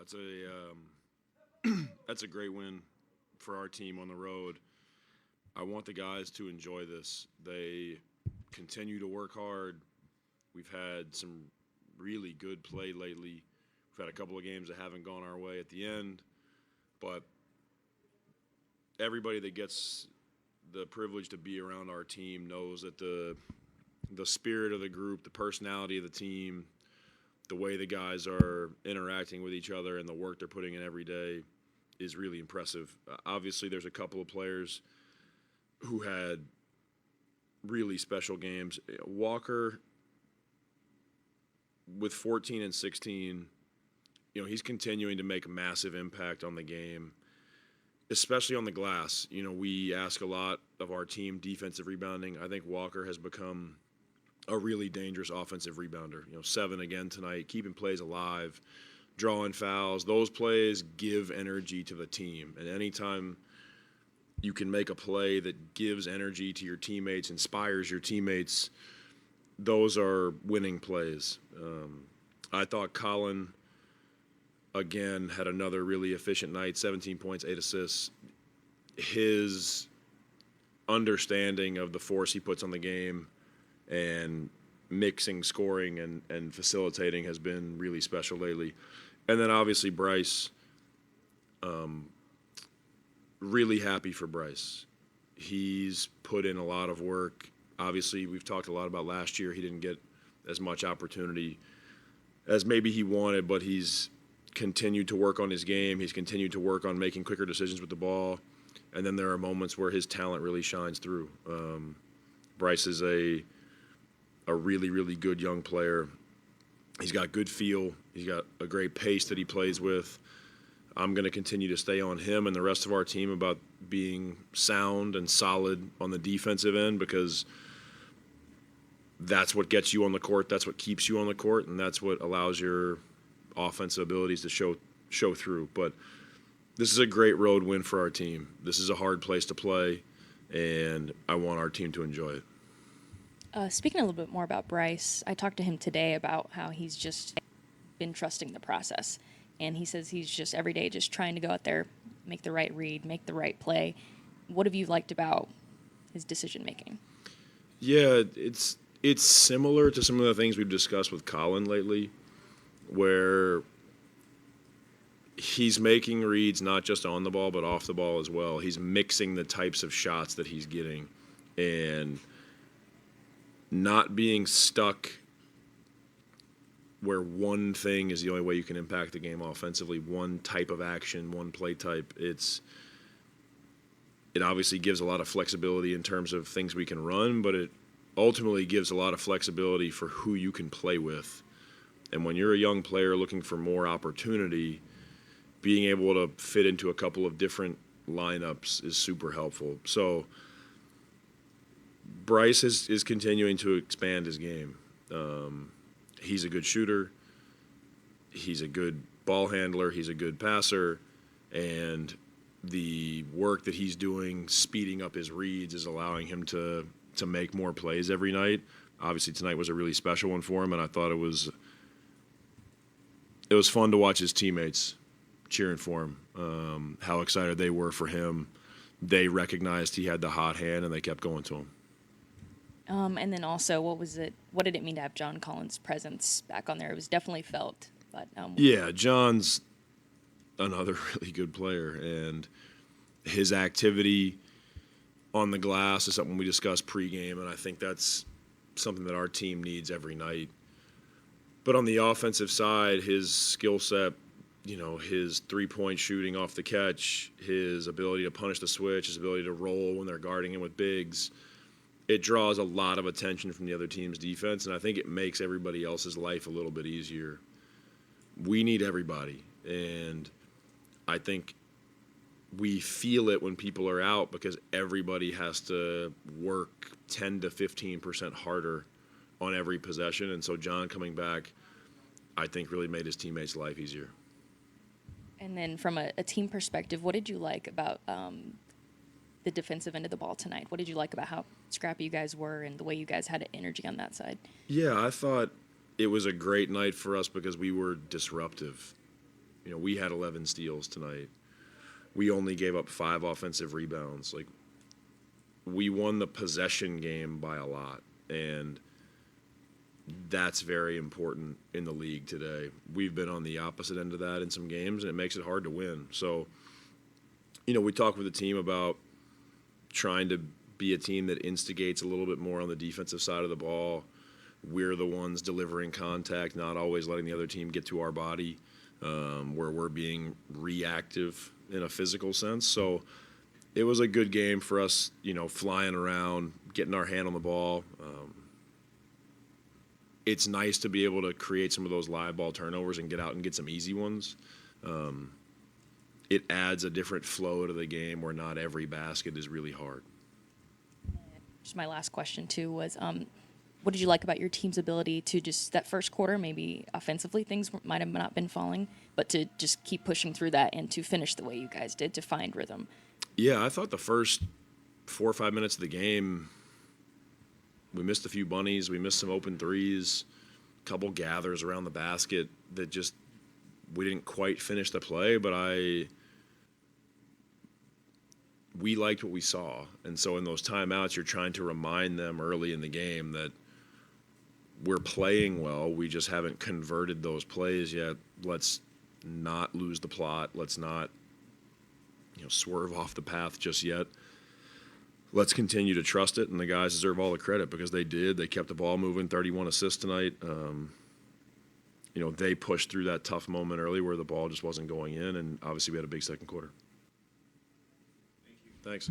That's that's a great win for our team on the road. I want the guys to enjoy this. They continue to work hard. We've had some really good play lately. We've had a couple of games that haven't gone our way at the end, but everybody that gets the privilege to be around our team knows that the spirit of the group, the personality of the team, the way the guys are interacting with each other and the work they're putting in every day is really impressive. Obviously, there's a couple of players who had really special games. Walker, with 14 and 16, he's continuing to make a massive impact on the game, especially on the glass. We ask a lot of our team defensive rebounding. I think Walker has become a really dangerous offensive rebounder. 7 again tonight, keeping plays alive, drawing fouls. Those plays give energy to the team. And anytime you can make a play that gives energy to your teammates, inspires your teammates, those are winning plays. I thought Colin, again, had another really efficient night, 17 points, 8 assists. His understanding of the force he puts on the game and mixing scoring and facilitating has been really special lately. And then obviously Bryce, really happy for Bryce. He's put in a lot of work. Obviously, we've talked a lot about last year. He didn't get as much opportunity as maybe he wanted, but he's continued to work on his game. He's continued to work on making quicker decisions with the ball. And then there are moments where his talent really shines through. Bryce is a really, really good young player. He's got good feel. He's got a great pace that he plays with. I'm going to continue to stay on him and the rest of our team about being sound and solid on the defensive end, because that's what gets you on the court, that's what keeps you on the court, and that's what allows your offensive abilities to show through. But this is a great road win for our team. This is a hard place to play, and I want our team to enjoy it. Speaking a little bit more about Bryce, I talked to him today about how he's just been trusting the process. And he says he's just every day just trying to go out there, make the right read, make the right play. What have you liked about his decision-making? Yeah, it's similar to some of the things we've discussed with Colin lately, where he's making reads not just on the ball but off the ball as well. He's mixing the types of shots that he's getting and not being stuck where one thing is the only way you can impact the game offensively, one type of action, one play type. It obviously gives a lot of flexibility in terms of things we can run, but it ultimately gives a lot of flexibility for who you can play with. And when you're a young player looking for more opportunity, being able to fit into a couple of different lineups is super helpful. So Bryce is continuing to expand his game. He's a good shooter. He's a good ball handler. He's a good passer. And the work that he's doing, speeding up his reads, is allowing him to make more plays every night. Obviously, tonight was a really special one for him, and I thought it was fun to watch his teammates cheering for him, how excited they were for him. They recognized he had the hot hand, and they kept going to him. And then also, what did it mean to have John Collins' presence back on there? It was definitely felt. But yeah, John's another really good player, and his activity on the glass is something we discussed pregame, and I think that's something that our team needs every night. But on the offensive side, his skill set, his three-point shooting off the catch, his ability to punish the switch, his ability to roll when they're guarding him with bigs, it draws a lot of attention from the other team's defense, and I think it makes everybody else's life a little bit easier. We need everybody, and I think we feel it when people are out because everybody has to work 10 to 15% harder on every possession, and so John coming back, I think, really made his teammates' life easier. And then from a team perspective, what did you like about the defensive end of the ball tonight? What did you like about how scrappy you guys were and the way you guys had energy on that side? Yeah, I thought it was a great night for us because we were disruptive. We had 11 steals tonight. We only gave up 5 offensive rebounds. Like, we won the possession game by a lot, and that's very important in the league today. We've been on the opposite end of that in some games, and it makes it hard to win. So, we talk with the team about trying to be a team that instigates a little bit more on the defensive side of the ball. We're the ones delivering contact, not always letting the other team get to our body, where we're being reactive in a physical sense. So it was a good game for us, flying around, getting our hand on the ball. It's nice to be able to create some of those live ball turnovers and get out and get some easy ones. It adds a different flow to the game where not every basket is really hard. Just my last question, too, was what did you like about your team's ability to just that first quarter, maybe offensively things might have not been falling, but to just keep pushing through that and to finish the way you guys did to find rhythm? Yeah, I thought the first 4 or 5 minutes of the game, we missed a few bunnies, we missed some open threes, a couple gathers around the basket that just we didn't quite finish the play, but we liked what we saw. And so in those timeouts, you're trying to remind them early in the game that we're playing well. We just haven't converted those plays yet. Let's not lose the plot. Let's not, swerve off the path just yet. Let's continue to trust it, and the guys deserve all the credit because they did. They kept the ball moving, 31 assists tonight. They pushed through that tough moment early where the ball just wasn't going in, and obviously we had a big second quarter. Thank you. Thanks.